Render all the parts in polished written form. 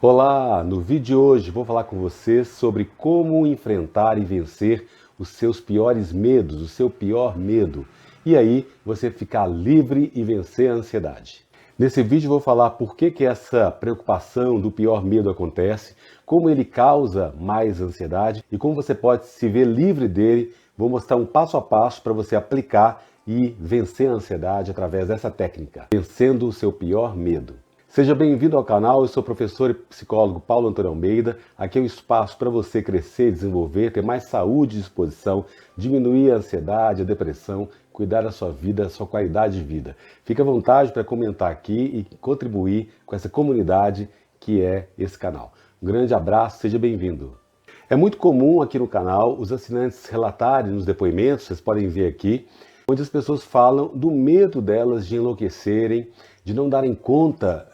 Olá! No vídeo de hoje vou falar com você sobre como enfrentar e vencer os seus piores medos, o seu pior medo. E aí você ficar livre e vencer a ansiedade. Nesse vídeo vou falar por que essa preocupação do pior medo acontece, como ele causa mais ansiedade e como você pode se ver livre dele. Vou mostrar um passo a passo para você aplicar e vencer a ansiedade através dessa técnica, vencendo o seu pior medo. Seja bem-vindo ao canal, eu sou o professor e psicólogo Paulo Antônio Almeida. Aqui é o espaço para você crescer, desenvolver, ter mais saúde e disposição, diminuir a ansiedade, a depressão, cuidar da sua vida, da sua qualidade de vida. Fique à vontade para comentar aqui e contribuir com essa comunidade que é esse canal. Um grande abraço, seja bem-vindo. É muito comum aqui no canal os assinantes relatarem nos depoimentos, vocês podem ver aqui, onde as pessoas falam do medo delas de enlouquecerem, de não darem conta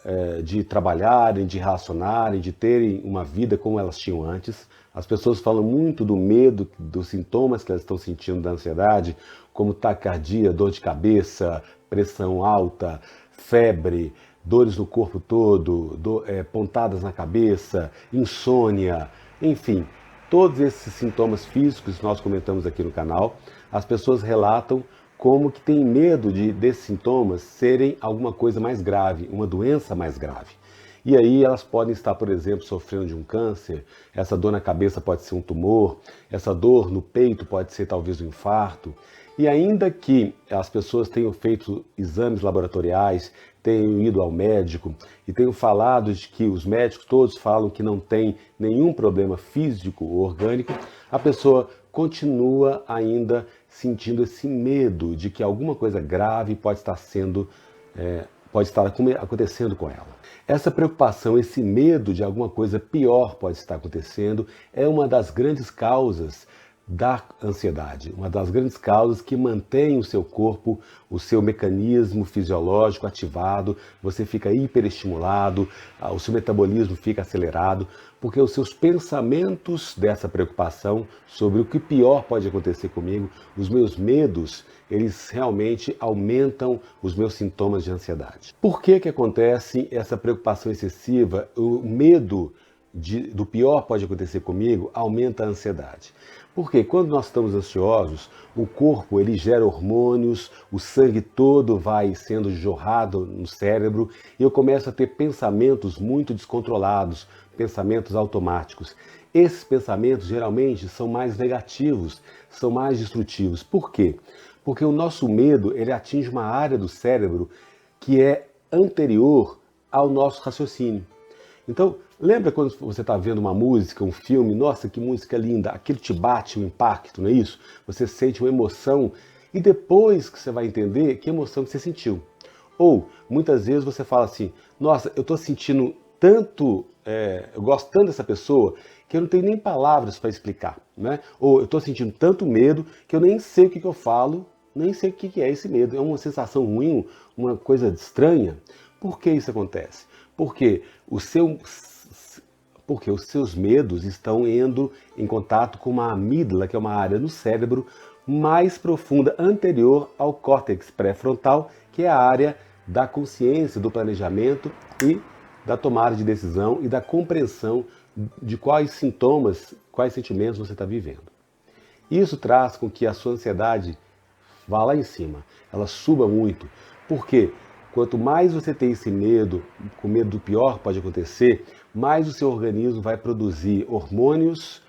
de trabalharem, de racionarem, de terem uma vida como elas tinham antes. As pessoas falam muito do medo, dos sintomas que elas estão sentindo da ansiedade, como taquicardia, dor de cabeça, pressão alta, febre, dores no corpo todo, pontadas na cabeça, insônia, enfim. Todos esses sintomas físicos que nós comentamos aqui no canal, as pessoas relatam como que tem medo desses sintomas serem alguma coisa mais grave, uma doença mais grave. E aí elas podem estar, por exemplo, sofrendo de um câncer, essa dor na cabeça pode ser um tumor, essa dor no peito pode ser talvez um infarto. E ainda que as pessoas tenham feito exames laboratoriais, tenham ido ao médico e tenham falado de que os médicos todos falam que não tem nenhum problema físico ou orgânico, a pessoa continua ainda sentindo esse medo de que alguma coisa grave pode estar acontecendo com ela. Essa preocupação, esse medo de alguma coisa pior pode estar acontecendo, é uma das grandes causas da ansiedade, uma das grandes causas que mantém o seu corpo, o seu mecanismo fisiológico ativado, você fica hiperestimulado, o seu metabolismo fica acelerado, porque os seus pensamentos dessa preocupação sobre o que pior pode acontecer comigo, os meus medos, eles realmente aumentam os meus sintomas de ansiedade. Por que acontece essa preocupação excessiva, o medo do pior pode acontecer comigo, aumenta a ansiedade? Porque quando nós estamos ansiosos, o corpo ele gera hormônios, o sangue todo vai sendo jorrado no cérebro e eu começo a ter pensamentos muito descontrolados, pensamentos automáticos. Esses pensamentos geralmente são mais negativos, são mais destrutivos. Por quê? Porque o nosso medo ele atinge uma área do cérebro que é anterior ao nosso raciocínio. Então, lembra quando você está vendo uma música, um filme, nossa, que música linda, aquilo te bate um impacto, não é isso? Você sente uma emoção e depois que você vai entender que emoção que você sentiu. Ou, muitas vezes você fala assim, nossa, eu estou sentindo tanto, eu gosto tanto dessa pessoa que eu não tenho nem palavras para explicar, né? Ou eu estou sentindo tanto medo que eu nem sei o que eu falo, nem sei o que é esse medo. É uma sensação ruim, uma coisa estranha. Por que isso acontece? Porque os seus medos estão indo em contato com uma amígdala, que é uma área no cérebro mais profunda, anterior ao córtex pré-frontal, que é a área da consciência, do planejamento e da tomada de decisão e da compreensão de quais sintomas, quais sentimentos você está vivendo. Isso traz com que a sua ansiedade vá lá em cima, ela suba muito. Por quê? Quanto mais você tem esse medo, com medo do pior que pode acontecer, mais o seu organismo vai produzir hormônios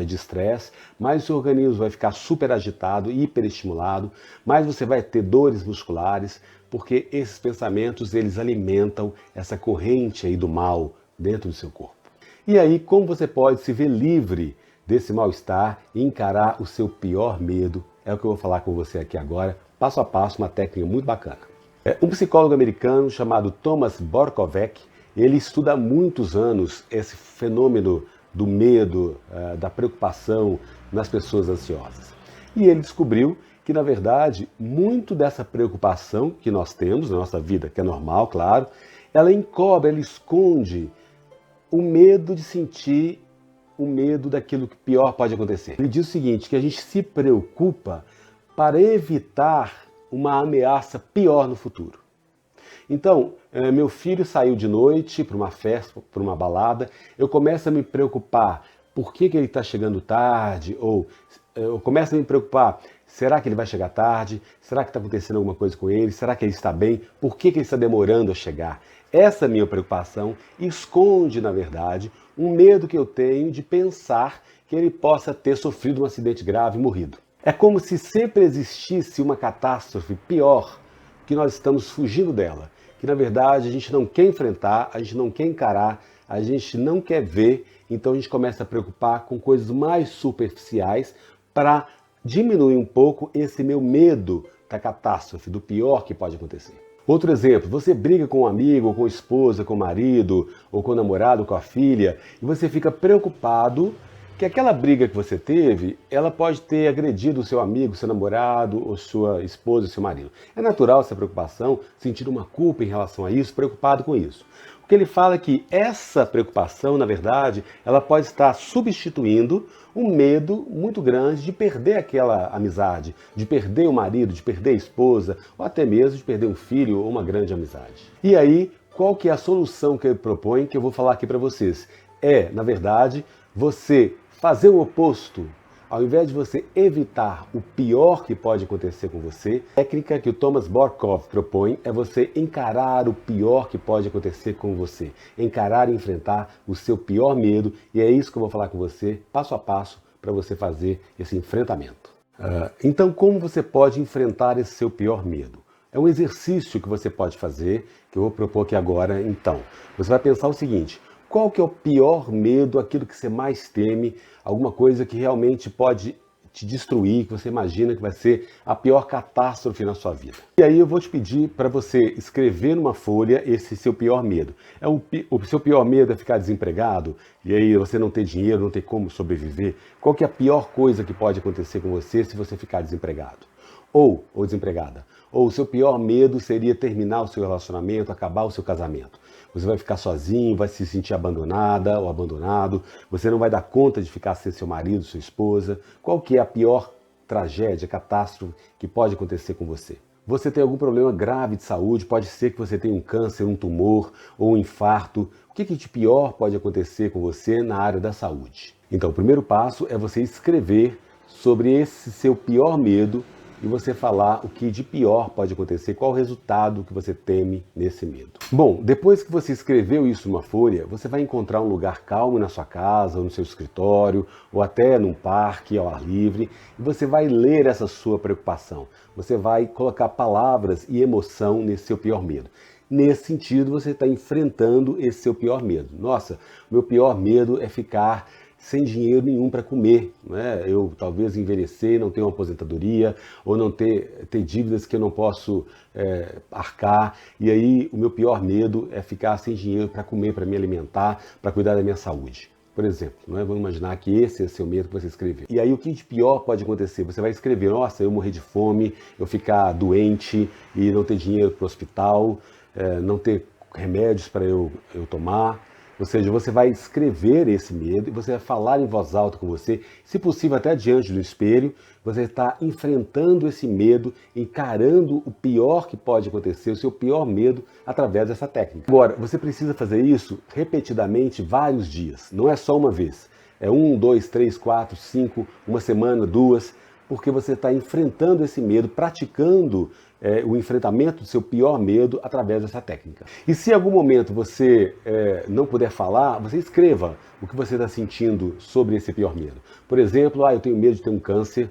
de estresse, mais o seu organismo vai ficar super agitado, hiperestimulado, mais você vai ter dores musculares, porque esses pensamentos eles alimentam essa corrente aí do mal dentro do seu corpo. E aí, como você pode se ver livre desse mal-estar e encarar o seu pior medo? É o que eu vou falar com você aqui agora, passo a passo, uma técnica muito bacana. Um psicólogo americano chamado Thomas Borkovec, ele estuda há muitos anos esse fenômeno do medo, da preocupação nas pessoas ansiosas. E ele descobriu que, na verdade, muito dessa preocupação que nós temos na nossa vida, que é normal, claro, ela encobre, ela esconde o medo de sentir o medo daquilo que pior pode acontecer. Ele diz o seguinte, que a gente se preocupa para evitar uma ameaça pior no futuro. Então, meu filho saiu de noite para uma festa, para uma balada, eu começo a me preocupar por que ele está chegando tarde, ou eu começo a me preocupar, será que ele vai chegar tarde? Será que está acontecendo alguma coisa com ele? Será que ele está bem? Por que ele está demorando a chegar? Essa minha preocupação esconde, na verdade, um medo que eu tenho de pensar que ele possa ter sofrido um acidente grave e morrido. É como se sempre existisse uma catástrofe pior, que nós estamos fugindo dela, que na verdade a gente não quer enfrentar, a gente não quer encarar, a gente não quer ver, então a gente começa a preocupar com coisas mais superficiais para diminuir um pouco esse meu medo da catástrofe, do pior que pode acontecer. Outro exemplo, você briga com um amigo, ou com a esposa, com o marido, ou com o namorado, ou com a filha, e você fica preocupado que aquela briga que você teve, ela pode ter agredido o seu amigo, seu namorado, ou sua esposa, ou seu marido. É natural essa preocupação, sentir uma culpa em relação a isso, preocupado com isso. O que ele fala é que essa preocupação, na verdade, ela pode estar substituindo um medo muito grande de perder aquela amizade, de perder o marido, de perder a esposa, ou até mesmo de perder um filho ou uma grande amizade. E aí, qual que é a solução que ele propõe, que eu vou falar aqui para vocês? É, na verdade, você fazer o oposto. Ao invés de você evitar o pior que pode acontecer com você, a técnica que o Thomas Borkov propõe é você encarar o pior que pode acontecer com você. Encarar e enfrentar o seu pior medo. E é isso que eu vou falar com você, passo a passo, para você fazer esse enfrentamento. Então, como você pode enfrentar esse seu pior medo? É um exercício que você pode fazer, que eu vou propor aqui agora. Então, você vai pensar o seguinte: qual que é o pior medo, aquilo que você mais teme, alguma coisa que realmente pode te destruir, que você imagina que vai ser a pior catástrofe na sua vida? E aí eu vou te pedir para você escrever numa folha esse seu pior medo. O seu pior medo é ficar desempregado, e aí você não ter dinheiro, não ter como sobreviver? Qual que é a pior coisa que pode acontecer com você se você ficar desempregado? Ou desempregada? Ou o seu pior medo seria terminar o seu relacionamento, acabar o seu casamento? Você vai ficar sozinho, vai se sentir abandonada ou abandonado, você não vai dar conta de ficar sem seu marido, sua esposa. Qual que é a pior tragédia, catástrofe que pode acontecer com você? Você tem algum problema grave de saúde, pode ser que você tenha um câncer, um tumor ou um infarto. O que de pior pode acontecer com você na área da saúde? Então, o primeiro passo é você escrever sobre esse seu pior medo e você falar o que de pior pode acontecer, qual o resultado que você teme nesse medo. Bom, depois que você escreveu isso numa folha, você vai encontrar um lugar calmo na sua casa, ou no seu escritório, ou até num parque ao ar livre, e você vai ler essa sua preocupação. Você vai colocar palavras e emoção nesse seu pior medo. Nesse sentido, você está enfrentando esse seu pior medo. Nossa, meu pior medo é ficar sem dinheiro nenhum para comer, né? Eu talvez envelhecer, não ter uma aposentadoria, ou não ter dívidas que eu não posso arcar, e aí o meu pior medo é ficar sem dinheiro para comer, para me alimentar, para cuidar da minha saúde. Por exemplo, vamos imaginar que esse é o seu medo que você escreveu. E aí o que de pior pode acontecer? Você vai escrever: nossa, eu morrer de fome, eu ficar doente e não ter dinheiro para o hospital, não ter remédios para eu tomar. Ou seja, você vai escrever esse medo e você vai falar em voz alta com você, se possível até diante do espelho. Você está enfrentando esse medo, encarando o pior que pode acontecer, o seu pior medo, através dessa técnica. Agora, você precisa fazer isso repetidamente vários dias, não é só uma vez. É 1, 2, 3, 4, 5, uma semana, 2, porque você está enfrentando esse medo, praticando o enfrentamento do seu pior medo através dessa técnica. E se em algum momento você não puder falar, você escreva o que você está sentindo sobre esse pior medo. Por exemplo, eu tenho medo de ter um câncer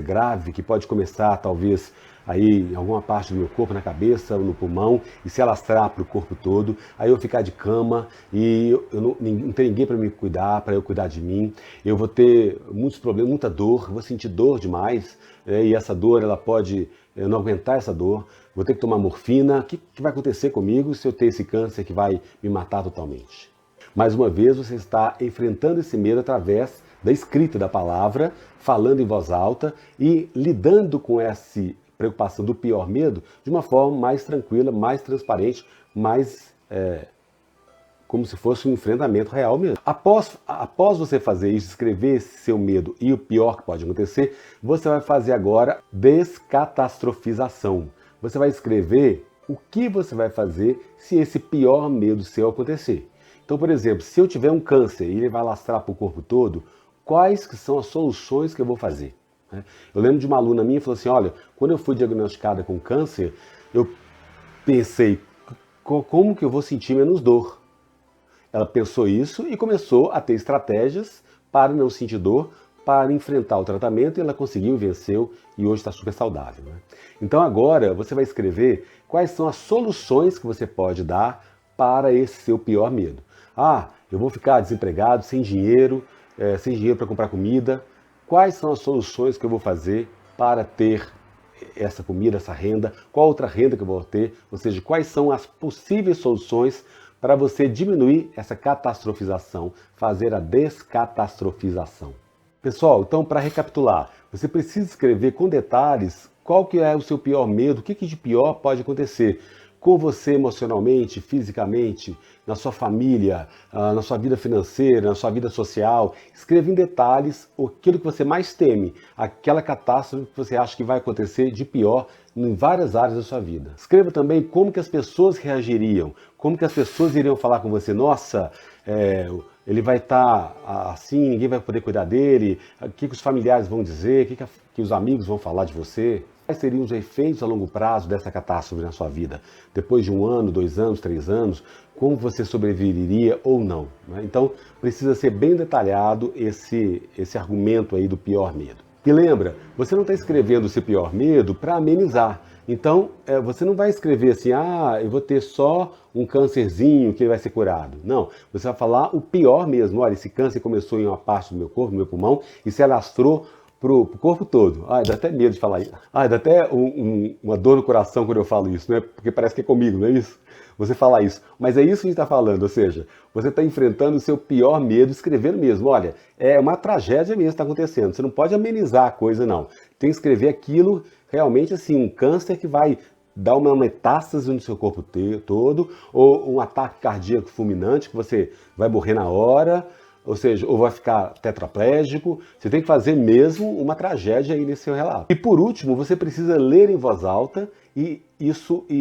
grave, que pode começar talvez aí em alguma parte do meu corpo, na cabeça ou no pulmão, e se alastrar para o corpo todo, aí eu ficar de cama e eu não ter ninguém para me cuidar, para eu cuidar de mim, eu vou ter muitos problemas, muita dor, vou sentir dor demais, e essa dor, ela pode, eu não aguentar essa dor, vou ter que tomar morfina. O que vai acontecer comigo se eu ter esse câncer que vai me matar totalmente? Mais uma vez, você está enfrentando esse medo através da escrita da palavra, falando em voz alta e lidando com essa preocupação do pior medo de uma forma mais tranquila, mais transparente, mais como se fosse um enfrentamento real mesmo. Após você fazer isso, escrever esse seu medo e o pior que pode acontecer, você vai fazer agora descatastrofização. Você vai escrever o que você vai fazer se esse pior medo seu acontecer. Então, por exemplo, se eu tiver um câncer e ele vai alastrar para o corpo todo, quais que são as soluções que eu vou fazer? Eu lembro de uma aluna minha que falou assim, olha, quando eu fui diagnosticada com câncer, eu pensei, como que eu vou sentir menos dor? Ela pensou isso e começou a ter estratégias para não sentir dor, para enfrentar o tratamento, e ela conseguiu, venceu e hoje está super saudável. Então agora você vai escrever quais são as soluções que você pode dar para esse seu pior medo. Ah, eu vou ficar desempregado, sem dinheiro para comprar comida. Quais são as soluções que eu vou fazer para ter essa comida, essa renda? Qual outra renda que eu vou ter? Ou seja, quais são as possíveis soluções para você diminuir essa catastrofização, fazer a descatastrofização. Pessoal, então para recapitular, você precisa escrever com detalhes qual que é o seu pior medo, o que de pior pode acontecer com você emocionalmente, fisicamente, na sua família, na sua vida financeira, na sua vida social. Escreva em detalhes aquilo que você mais teme, aquela catástrofe que você acha que vai acontecer de pior em várias áreas da sua vida. Escreva também como que as pessoas reagiriam, como que as pessoas iriam falar com você. Nossa, ele vai estar assim, ninguém vai poder cuidar dele, o que os familiares vão dizer, o que os amigos vão falar de você. Quais seriam os efeitos a longo prazo dessa catástrofe na sua vida? Depois de 1 ano, 2 anos, 3 anos, como você sobreviveria ou não? Então, precisa ser bem detalhado esse argumento aí do pior medo. E lembra, você não está escrevendo o seu pior medo para amenizar. Então, você não vai escrever assim, eu vou ter só um câncerzinho que vai ser curado. Não, você vai falar o pior mesmo. Olha, esse câncer começou em uma parte do meu corpo, do meu pulmão, e se alastrou pro corpo todo. Dá até medo de falar isso. Dá até uma dor no coração quando eu falo isso, né? Porque parece que é comigo, não é isso? Você falar isso. Mas é isso que a gente está falando, ou seja, você está enfrentando o seu pior medo, escrevendo mesmo. Olha, é uma tragédia mesmo que está acontecendo. Você não pode amenizar a coisa, não. Tem que escrever aquilo, realmente assim, um câncer que vai dar uma metástase no seu corpo todo, ou um ataque cardíaco fulminante que você vai morrer na hora, ou seja, ou vai ficar tetraplégico. Você tem que fazer mesmo uma tragédia aí nesse seu relato. E por último, você precisa ler em voz alta e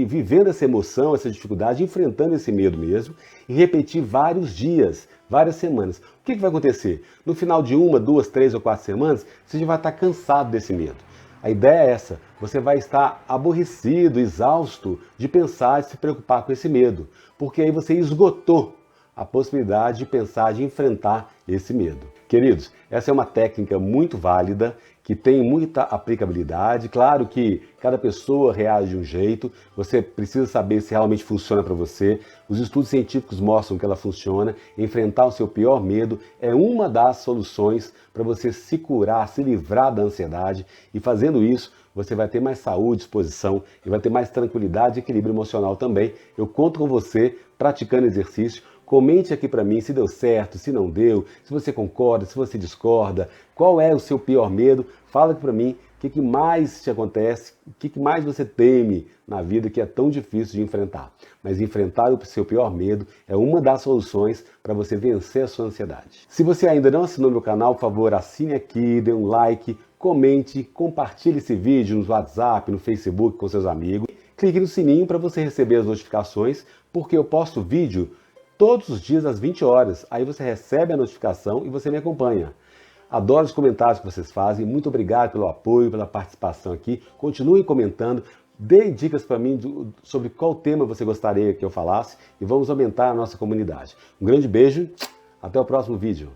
vivendo essa emoção, essa dificuldade, enfrentando esse medo mesmo, e repetir vários dias, várias semanas. O que vai acontecer? No final de 1, 2, 3 ou 4 semanas, você já vai estar cansado desse medo. A ideia é essa, você vai estar aborrecido, exausto de pensar, de se preocupar com esse medo, porque aí você esgotou a possibilidade de pensar, de enfrentar esse medo. Queridos, essa é uma técnica muito válida, que tem muita aplicabilidade. Claro que cada pessoa reage de um jeito, você precisa saber se realmente funciona para você. Os estudos científicos mostram que ela funciona. Enfrentar o seu pior medo é uma das soluções para você se curar, se livrar da ansiedade, e fazendo isso, você vai ter mais saúde, disposição e vai ter mais tranquilidade e equilíbrio emocional também. Eu conto com você praticando exercício. Comente aqui para mim se deu certo, se não deu, se você concorda, se você discorda, qual é o seu pior medo. Fala aqui para mim o que mais te acontece, o que mais você teme na vida que é tão difícil de enfrentar. Mas enfrentar o seu pior medo é uma das soluções para você vencer a sua ansiedade. Se você ainda não assinou meu canal, por favor, assine aqui, dê um like, comente, compartilhe esse vídeo no WhatsApp, no Facebook com seus amigos. Clique no sininho para você receber as notificações, porque eu posto vídeo todos os dias às 20 horas. Aí você recebe a notificação e você me acompanha. Adoro os comentários que vocês fazem. Muito obrigado pelo apoio, pela participação aqui. Continuem comentando. Deem dicas para mim sobre qual tema você gostaria que eu falasse e vamos aumentar a nossa comunidade. Um grande beijo. Até o próximo vídeo.